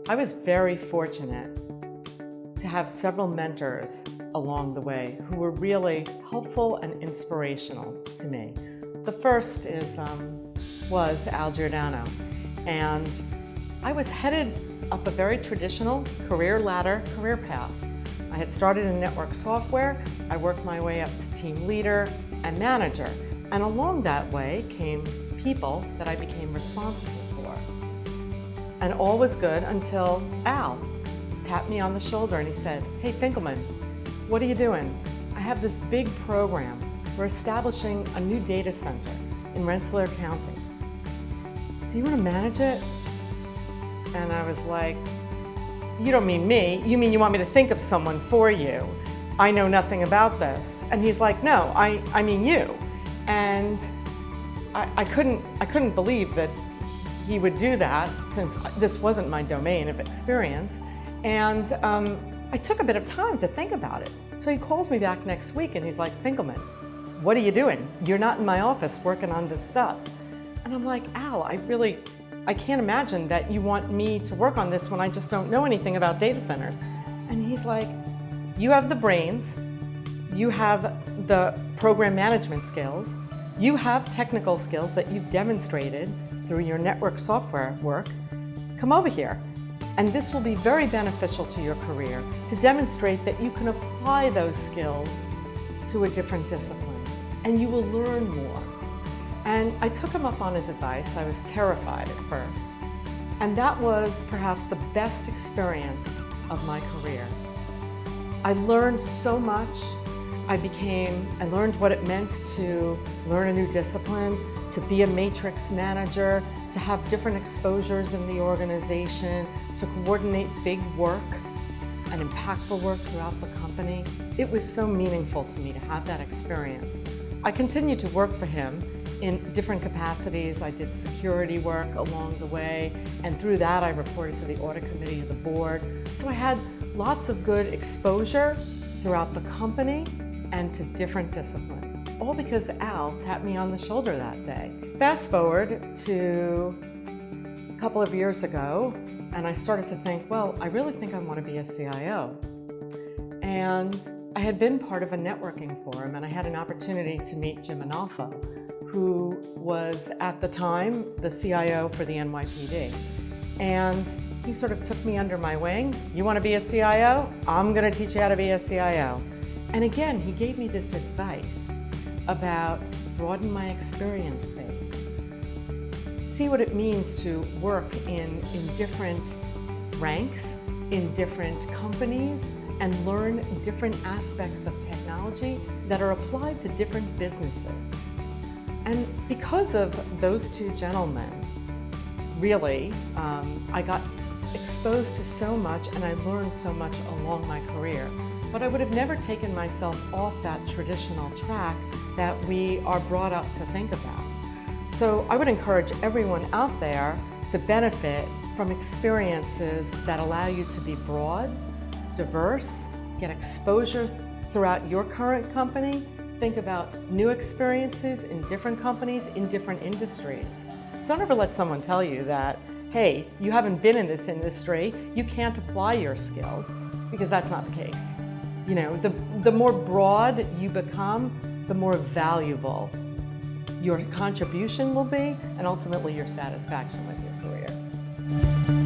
I was very fortunate to have several mentors along the way who were really helpful and inspirational to me. The first was Al Giordano, and I was headed up a very traditional career path. I had started in network software. I worked my way up to team leader and manager, and along that way came people that I became responsible for. And all was good until Al tapped me on the shoulder and he said, "Hey Finkelman, what are you doing? I have this big program. We're establishing a new data center in Rensselaer County. Do you want to manage it?" And I was like, "You don't mean me, you mean you want me to think of someone for you? I know nothing about this." And he's like, "No, I mean you." And I couldn't believe that he would do that, since this wasn't my domain of experience. And I took a bit of time to think about it. So he calls me back next week and he's like, "Finkelman, what are you doing? You're not in my office working on this stuff." And I'm like, "Al, I can't imagine that you want me to work on this when I just don't know anything about data centers." And he's like, "You have the brains, you have the program management skills, you have technical skills that you've demonstrated through your network software work. Come over here. And this will be very beneficial to your career to demonstrate that you can apply those skills to a different discipline, and you will learn more." And I took him up on his advice. I was terrified at first. And that was perhaps the best experience of my career. I learned so much. I learned what it meant to learn a new discipline, to be a matrix manager, to have different exposures in the organization, to coordinate big work and impactful work throughout the company. It was so meaningful to me to have that experience. I continued to work for him in different capacities. I did security work along the way, and through that I reported to the audit committee of the board. So I had lots of good exposure throughout the company and to different disciplines, all because Al tapped me on the shoulder that day. Fast forward to a couple of years ago, and I started to think, well, I really think I want to be a CIO. And I had been part of a networking forum, and I had an opportunity to meet Jim Analfo, who was at the time the CIO for the NYPD. And he sort of took me under my wing. "You want to be a CIO? I'm going to teach you how to be a CIO." And again, he gave me this advice about broaden my experience base. See what it means to work in different ranks, in different companies, and learn different aspects of technology that are applied to different businesses. And because of those two gentlemen, really, I got exposed to so much and I learned so much along my career. But I would have never taken myself off that traditional track that we are brought up to think about. So I would encourage everyone out there to benefit from experiences that allow you to be broad, diverse, get exposure throughout your current company. Think about new experiences in different companies, in different industries. Don't ever let someone tell you that, hey, you haven't been in this industry, you can't apply your skills, because that's not the case. You know, the more broad you become, the more valuable your contribution will be, and ultimately your satisfaction with your career.